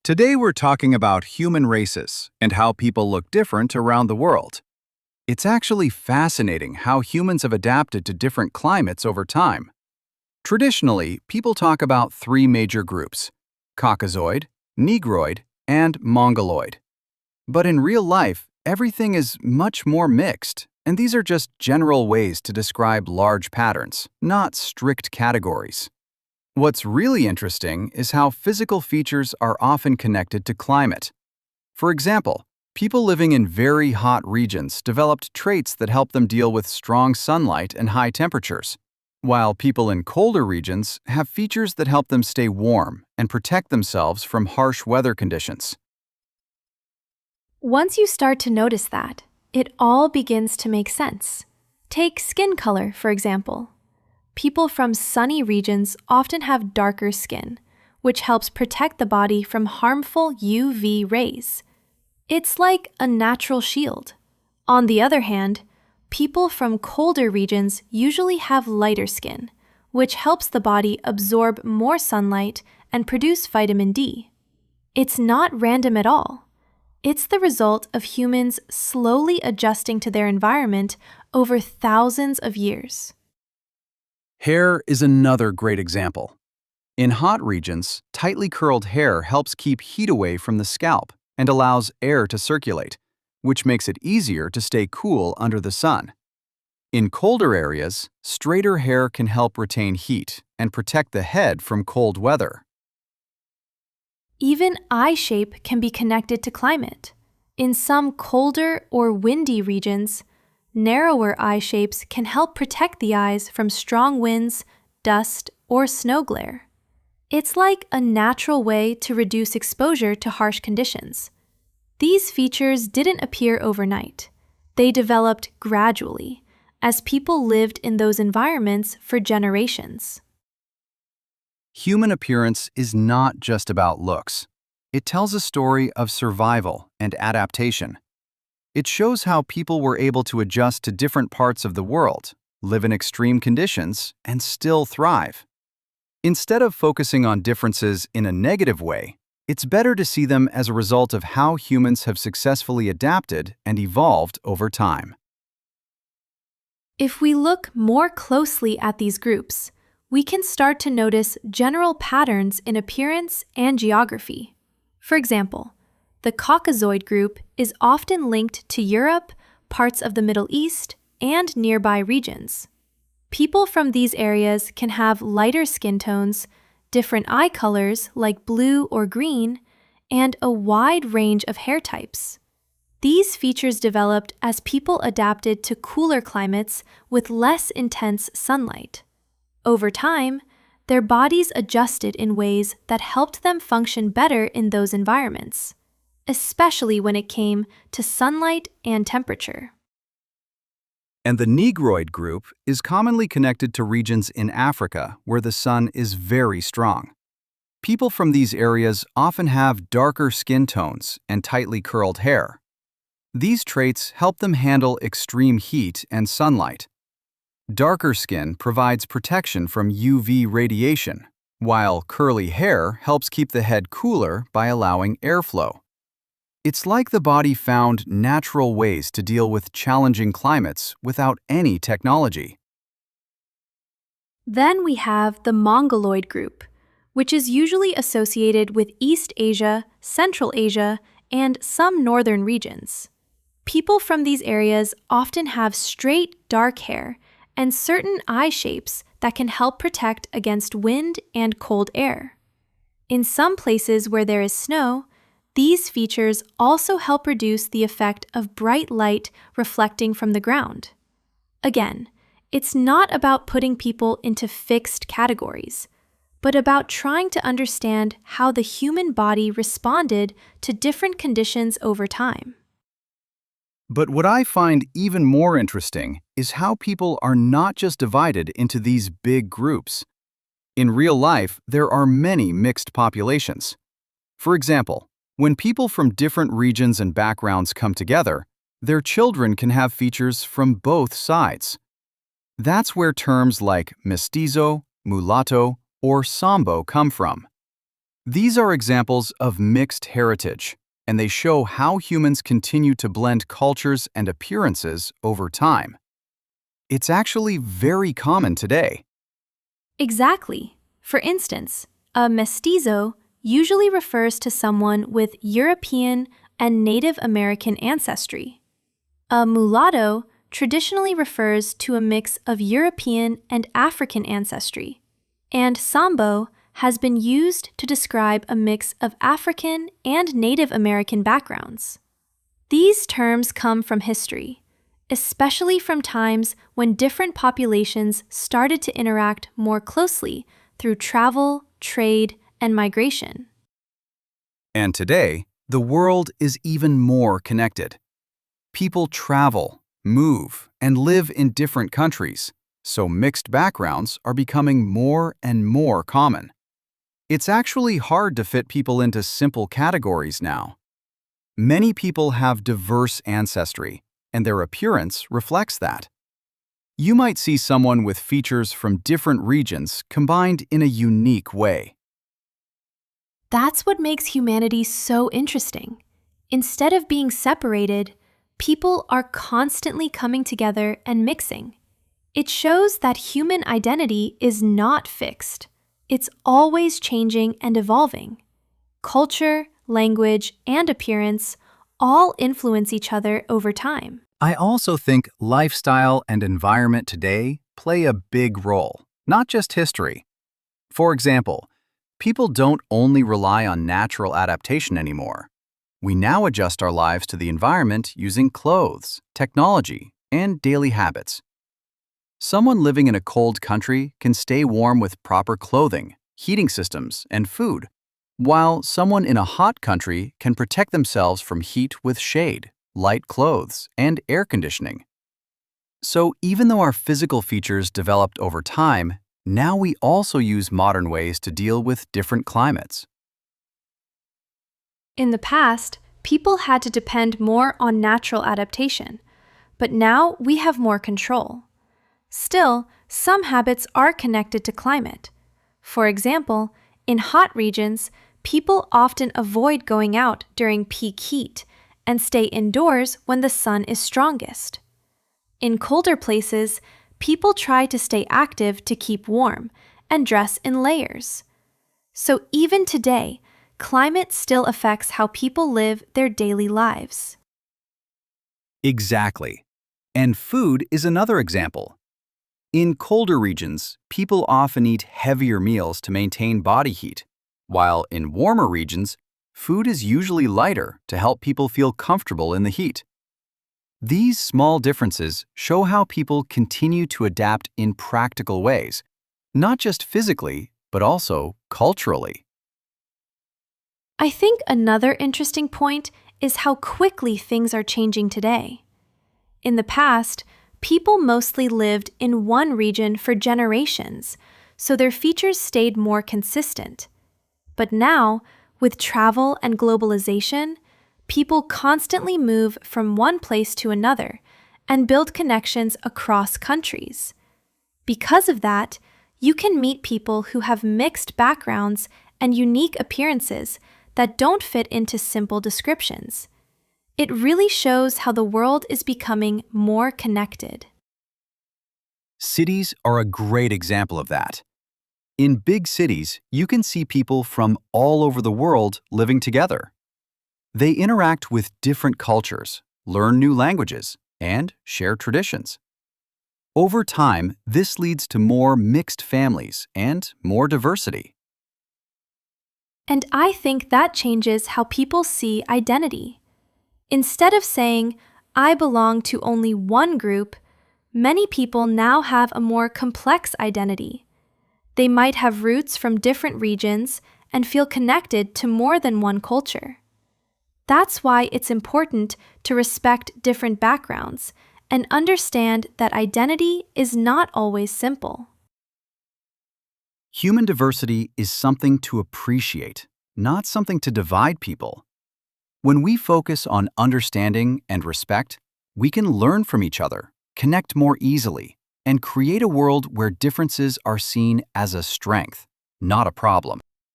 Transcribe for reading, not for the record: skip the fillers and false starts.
Today we're talking about human races and how people look different around the world. It's actually fascinating how humans have adapted to different climates over time. Traditionally, people talk about three major groups: Caucasoid, Negroid, and Mongoloid. But in real life, everything is much more mixed, and these are just general ways to describe large patterns, not strict categories. What's really interesting is how physical features are often connected to climate. For example, people living in very hot regions developed traits that help them deal with strong sunlight and high temperatures, while people in colder regions have features that help them stay warm and protect themselves from harsh weather conditions. Once you start to notice that, it all begins to make sense. Take skin color, for example. People from sunny regions often have darker skin, which helps protect the body from harmful UV rays. It's like a natural shield. On the other hand, people from colder regions usually have lighter skin, which helps the body absorb more sunlight and produce vitamin D. It's not random at all. It's the result of humans slowly adjusting to their environment over thousands of years. Hair is another great example. In hot regions, tightly curled hair helps keep heat away from the scalp and allows air to circulate, which makes it easier to stay cool under the sun. In colder areas, straighter hair can help retain heat and protect the head from cold weather. Even eye shape can be connected to climate. In some colder or windy regions, narrower eye shapes can help protect the eyes from strong winds, dust, or snow glare. It's like a natural way to reduce exposure to harsh conditions. These features didn't appear overnight. They developed gradually, as people lived in those environments for generations. Human appearance is not just about looks. It tells a story of survival and adaptation. It shows how people were able to adjust to different parts of the world, live in extreme conditions, and still thrive. Instead of focusing on differences in a negative way, it's better to see them as a result of how humans have successfully adapted and evolved over time. If we look more closely at these groups, we can start to notice general patterns in appearance and geography. For example, the Caucasoid group is often linked to Europe, parts of the Middle East, and nearby regions. People from these areas can have lighter skin tones, different eye colors like blue or green, and a wide range of hair types. These features developed as people adapted to cooler climates with less intense sunlight. Over time, their bodies adjusted in ways that helped them function better in those environments, especially when it came to sunlight and temperature. And the Negroid group is commonly connected to regions in Africa where the sun is very strong. People from these areas often have darker skin tones and tightly curled hair. These traits help them handle extreme heat and sunlight. Darker skin provides protection from UV radiation, while curly hair helps keep the head cooler by allowing airflow. It's like the body found natural ways to deal with challenging climates without any technology. Then we have the Mongoloid group, which is usually associated with East Asia, Central Asia, and some northern regions. People from these areas often have straight, dark hair and certain eye shapes that can help protect against wind and cold air. In some places where there is snow, these features also help reduce the effect of bright light reflecting from the ground. Again, it's not about putting people into fixed categories, but about trying to understand how the human body responded to different conditions over time. But what I find even more interesting is how people are not just divided into these big groups. In real life, there are many mixed populations. For example, when people from different regions and backgrounds come together, their children can have features from both sides. That's where terms like mestizo, mulatto, or sambo come from. These are examples of mixed heritage, and they show how humans continue to blend cultures and appearances over time. It's actually very common today. Exactly. For instance, a mestizo usually refers to someone with European and Native American ancestry. A mulatto traditionally refers to a mix of European and African ancestry, and sambo has been used to describe a mix of African and Native American backgrounds. These terms come from history, especially from times when different populations started to interact more closely through travel, trade, and migration. And today, the world is even more connected. People travel, move, and live in different countries, so mixed backgrounds are becoming more and more common. It's actually hard to fit people into simple categories now. Many people have diverse ancestry, and their appearance reflects that. You might see someone with features from different regions combined in a unique way. That's what makes humanity so interesting. Instead of being separated, people are constantly coming together and mixing. It shows that human identity is not fixed. It's always changing and evolving. Culture, language, and appearance all influence each other over time. I also think lifestyle and environment today play a big role, not just history. For example, people don't only rely on natural adaptation anymore. We now adjust our lives to the environment using clothes, technology, and daily habits. Someone living in a cold country can stay warm with proper clothing, heating systems, and food, while someone in a hot country can protect themselves from heat with shade, light clothes, and air conditioning. So even though our physical features developed over time, now we also use modern ways to deal with different climates. In the past, people had to depend more on natural adaptation, but now we have more control. Still, some habits are connected to climate. For example, in hot regions, people often avoid going out during peak heat and stay indoors when the sun is strongest. In colder places, people try to stay active to keep warm and dress in layers. So even today, climate still affects how people live their daily lives. Exactly. And food is another example. In colder regions, people often eat heavier meals to maintain body heat, while in warmer regions, food is usually lighter to help people feel comfortable in the heat. These small differences show how people continue to adapt in practical ways, not just physically, but also culturally. I think another interesting point is how quickly things are changing today. In the past, people mostly lived in one region for generations, so their features stayed more consistent. But now, with travel and globalization, people constantly move from one place to another and build connections across countries. Because of that, you can meet people who have mixed backgrounds and unique appearances that don't fit into simple descriptions. It really shows how the world is becoming more connected. Cities are a great example of that. In big cities, you can see people from all over the world living together. They interact with different cultures, learn new languages, and share traditions. Over time, this leads to more mixed families and more diversity. And I think that changes how people see identity. Instead of saying, I belong to only one group, many people now have a more complex identity. They might have roots from different regions and feel connected to more than one culture. That's why it's important to respect different backgrounds and understand that identity is not always simple. Human diversity is something to appreciate, not something to divide people. When we focus on understanding and respect, we can learn from each other, connect more easily, and create a world where differences are seen as a strength, not a problem.